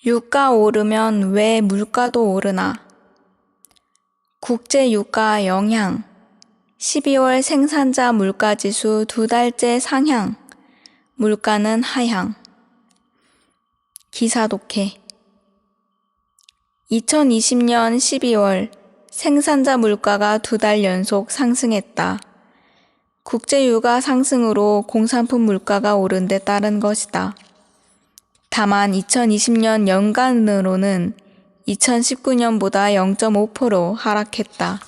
유가 오르면 왜 물가도 오르나? 국제 유가 영향. 12월 생산자 물가지수 2달째 상향. 물가는 하향. 기사 독해. 2020년 12월 생산자 물가가 2달 연속 상승했다. 국제 유가 상승으로 공산품 물가가 오른 데 따른 것이다. 다만 2020년 연간으로는 2019년보다 0.5% 하락했다.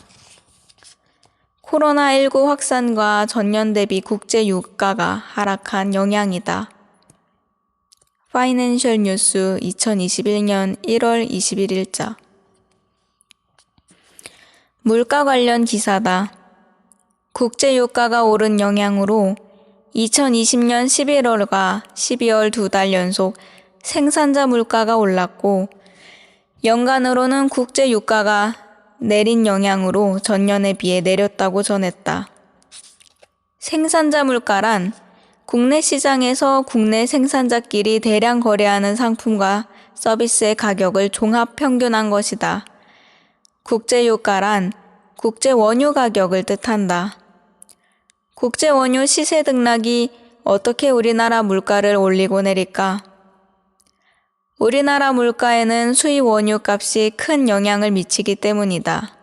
코로나19 확산과 전년 대비 국제 유가가 하락한 영향이다. 파이낸셜 뉴스 2021년 1월 21일자. 물가 관련 기사다. 국제 유가가 오른 영향으로 2020년 11월과 12월 2달 연속 생산자 물가가 올랐고, 연간으로는 국제 유가가 내린 영향으로 전년에 비해 내렸다고 전했다. 생산자 물가란 국내 시장에서 국내 생산자끼리 대량 거래하는 상품과 서비스의 가격을 종합 평균한 것이다. 국제 유가란 국제 원유 가격을 뜻한다. 국제 원유 시세 등락이 어떻게 우리나라 물가를 올리고 내릴까? 우리나라 물가에는 수입 원유 값이 큰 영향을 미치기 때문이다.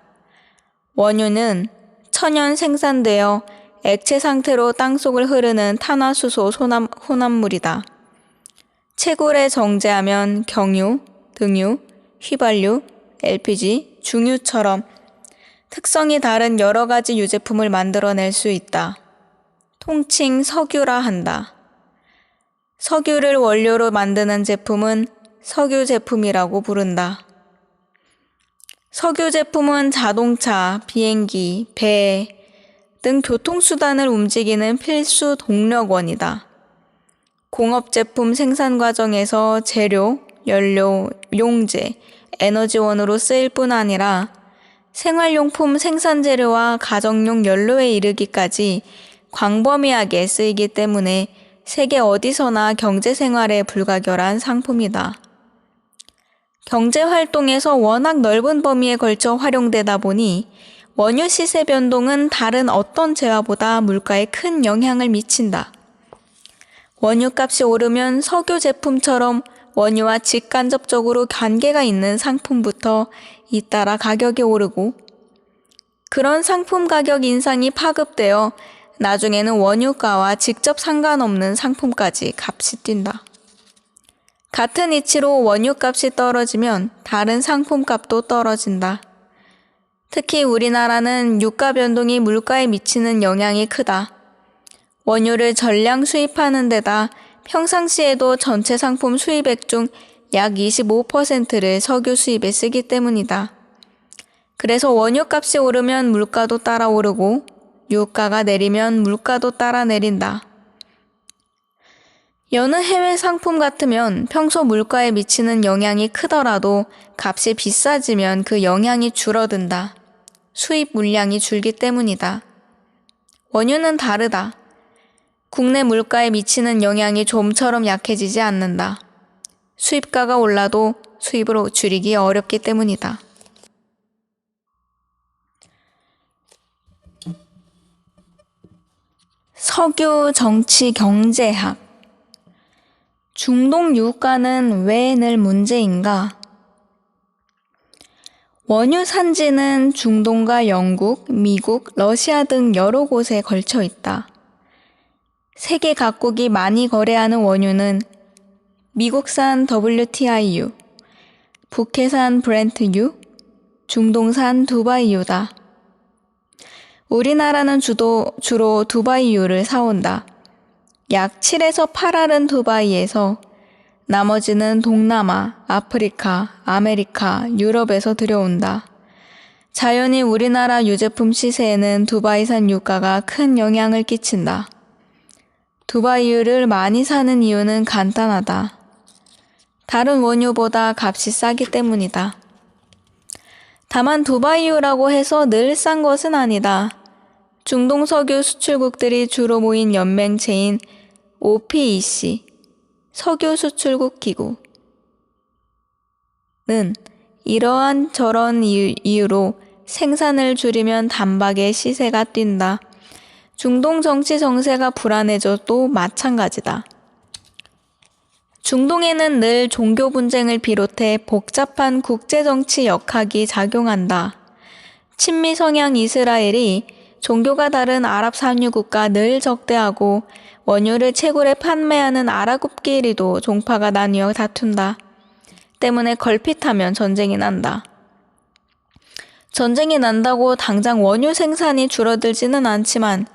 원유는 천연 생산되어 액체 상태로 땅속을 흐르는 탄화수소 혼합물이다. 채굴에 정제하면 경유, 등유, 휘발유, LPG, 중유처럼 특성이 다른 여러 가지 유제품을 만들어낼 수 있다. 통칭 석유라 한다. 석유를 원료로 만드는 제품은 석유 제품이라고 부른다. 석유 제품은 자동차, 비행기, 배 등 교통수단을 움직이는 필수 동력원이다. 공업 제품 생산 과정에서 재료, 연료, 용재, 에너지원으로 쓰일 뿐 아니라 생활용품 생산 재료와 가정용 연료에 이르기까지 광범위하게 쓰이기 때문에 세계 어디서나 경제 생활에 불가결한 상품이다. 경제 활동에서 워낙 넓은 범위에 걸쳐 활용되다 보니 원유 시세 변동은 다른 어떤 재화보다 물가에 큰 영향을 미친다. 원유값이 오르면 석유 제품처럼 원유와 직간접적으로 관계가 있는 상품부터 잇따라 가격이 오르고, 그런 상품 가격 인상이 파급되어 나중에는 원유가와 직접 상관없는 상품까지 값이 뛴다. 같은 이치로 원유값이 떨어지면 다른 상품값도 떨어진다. 특히 우리나라는 유가 변동이 물가에 미치는 영향이 크다. 원유를 전량 수입하는 데다 평상시에도 전체 상품 수입액 중 약 25%를 석유 수입에 쓰기 때문이다. 그래서 원유값이 오르면 물가도 따라 오르고, 유가가 내리면 물가도 따라 내린다. 여느 해외 상품 같으면 평소 물가에 미치는 영향이 크더라도 값이 비싸지면 그 영향이 줄어든다. 수입 물량이 줄기 때문이다. 원유는 다르다. 국내 물가에 미치는 영향이 좀처럼 약해지지 않는다. 수입가가 올라도 수입으로 줄이기 어렵기 때문이다. 석유 정치 경제학. 중동 유가는 왜 늘 문제인가? 원유 산지는 중동과 영국, 미국, 러시아 등 여러 곳에 걸쳐 있다. 세계 각국이 많이 거래하는 원유는 미국산 WTI유, 북해산 브렌트유, 중동산 두바이유다. 우리나라는 주로 두바이유를 사온다. 약 7에서 8알은 두바이에서, 나머지는 동남아, 아프리카, 아메리카, 유럽에서 들여온다. 자연히 우리나라 유제품 시세에는 두바이산 유가가 큰 영향을 끼친다. 두바이유를 많이 사는 이유는 간단하다. 다른 원유보다 값이 싸기 때문이다. 다만 두바이유라고 해서 늘 싼 것은 아니다. 중동 석유 수출국들이 주로 모인 연맹체인 OPEC, 석유 수출국 기구, 이러한 저런 이유로 생산을 줄이면 단박에 시세가 뛴다. 중동 정치 정세가 불안해져도 마찬가지다. 중동에는 늘 종교 분쟁을 비롯해 복잡한 국제정치 역학이 작용한다. 친미 성향 이스라엘이 종교가 다른 아랍 산유국과 늘 적대하고 원유를 채굴해 판매하는 아랍끼리도 종파가 나뉘어 다툰다. 때문에 걸핏하면 전쟁이 난다. 전쟁이 난다고 당장 원유 생산이 줄어들지는 않지만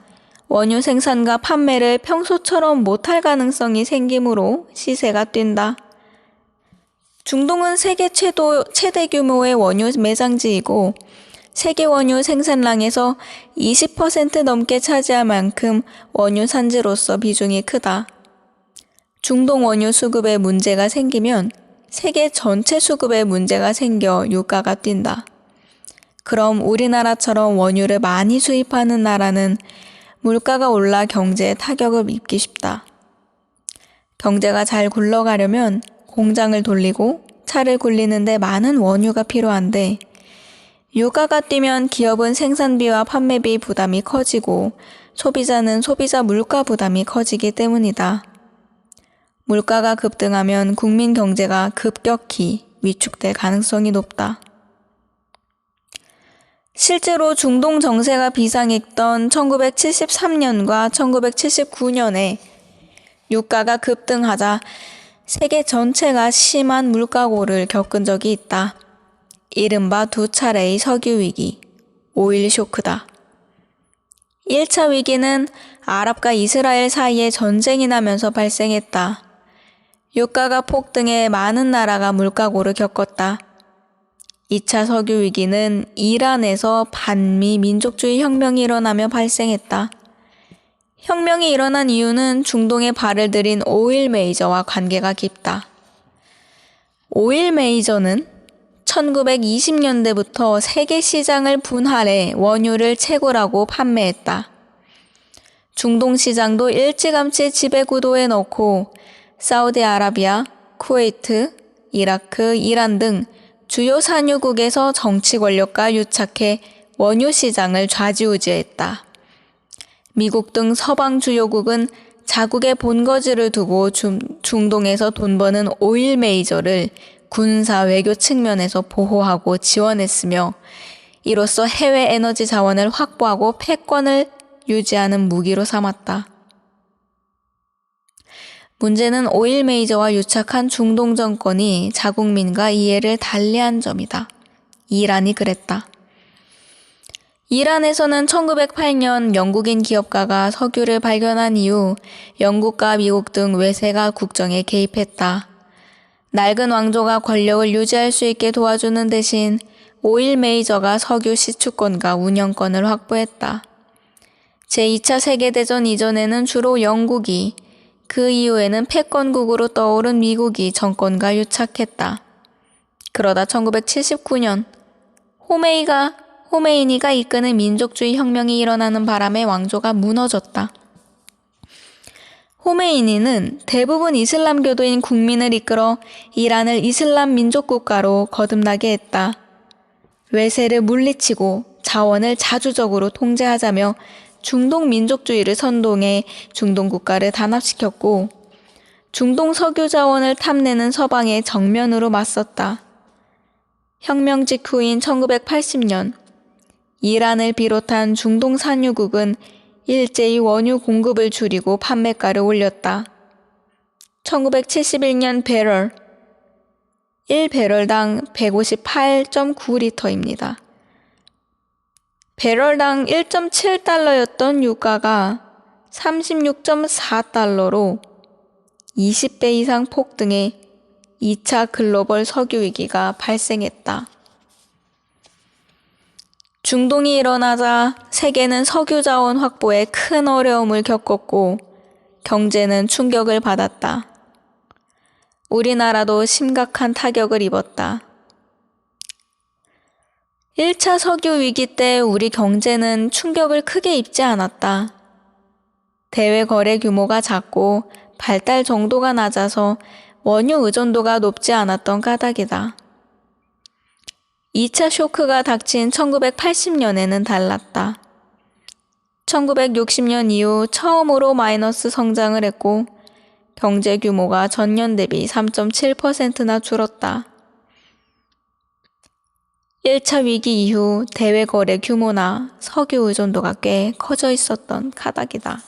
원유 생산과 판매를 평소처럼 못할 가능성이 생기므로 시세가 뛴다. 중동은 세계 최대 규모의 원유 매장지이고 세계 원유 생산량에서 20% 넘게 차지할 만큼 원유 산지로서 비중이 크다. 중동 원유 수급에 문제가 생기면 세계 전체 수급에 문제가 생겨 유가가 뛴다. 그럼 우리나라처럼 원유를 많이 수입하는 나라는 물가가 올라 경제에 타격을 입기 쉽다. 경제가 잘 굴러가려면 공장을 돌리고 차를 굴리는데 많은 원유가 필요한데 유가가 뛰면 기업은 생산비와 판매비 부담이 커지고 소비자는 소비자 물가 부담이 커지기 때문이다. 물가가 급등하면 국민 경제가 급격히 위축될 가능성이 높다. 실제로 중동 정세가 비상했던 1973년과 1979년에 유가가 급등하자 세계 전체가 심한 물가고를 겪은 적이 있다. 이른바 두 차례의 석유 위기, 오일 쇼크다. 1차 위기는 아랍과 이스라엘 사이에 전쟁이 나면서 발생했다. 유가가 폭등해 많은 나라가 물가고를 겪었다. 2차 석유 위기는 이란에서 반미 민족주의 혁명이 일어나며 발생했다. 혁명이 일어난 이유는 중동에 발을 들인 오일 메이저와 관계가 깊다. 오일 메이저는 1920년대부터 세계 시장을 분할해 원유를 채굴하고 판매했다. 중동 시장도 일찌감치 지배구도에 넣고 사우디아라비아, 쿠웨이트, 이라크, 이란 등 주요 산유국에서 정치 권력과 유착해 원유 시장을 좌지우지했다. 미국 등 서방 주요국은 자국의 본거지를 두고 중동에서 돈 버는 오일 메이저를 군사 외교 측면에서 보호하고 지원했으며 이로써 해외 에너지 자원을 확보하고 패권을 유지하는 무기로 삼았다. 문제는 오일 메이저와 유착한 중동 정권이 자국민과 이해를 달리한 점이다. 이란이 그랬다. 이란에서는 1908년 영국인 기업가가 석유를 발견한 이후 영국과 미국 등 외세가 국정에 개입했다. 낡은 왕조가 권력을 유지할 수 있게 도와주는 대신 오일 메이저가 석유 시추권과 운영권을 확보했다. 제2차 세계대전 이전에는 주로 영국이, 그 이후에는 패권국으로 떠오른 미국이 정권과 유착했다. 그러다 1979년 호메이니가 이끄는 민족주의 혁명이 일어나는 바람에 왕조가 무너졌다. 호메이니는 대부분 이슬람교도인 국민을 이끌어 이란을 이슬람 민족국가로 거듭나게 했다. 외세를 물리치고 자원을 자주적으로 통제하자며 중동 민족주의를 선동해 중동 국가를 단합시켰고 중동 석유 자원을 탐내는 서방에 정면으로 맞섰다. 혁명 직후인 1980년 이란을 비롯한 중동 산유국은 일제히 원유 공급을 줄이고 판매가를 올렸다. 1971년 배럴, 1배럴당 158.9리터입니다. 배럴당 1.7달러였던 유가가 36.4달러로 20배 이상 폭등해 2차 글로벌 석유 위기가 발생했다. 중동이 일어나자 세계는 석유 자원 확보에 큰 어려움을 겪었고 경제는 충격을 받았다. 우리나라도 심각한 타격을 입었다. 1차 석유 위기 때 우리 경제는 충격을 크게 입지 않았다. 대외 거래 규모가 작고 발달 정도가 낮아서 원유 의존도가 높지 않았던 까닭이다. 2차 쇼크가 닥친 1980년에는 달랐다. 1960년 이후 처음으로 마이너스 성장을 했고 경제 규모가 전년 대비 3.7%나 줄었다. 1차 위기 이후 대외 거래 규모나 석유 의존도가 꽤 커져 있었던 카닥이다.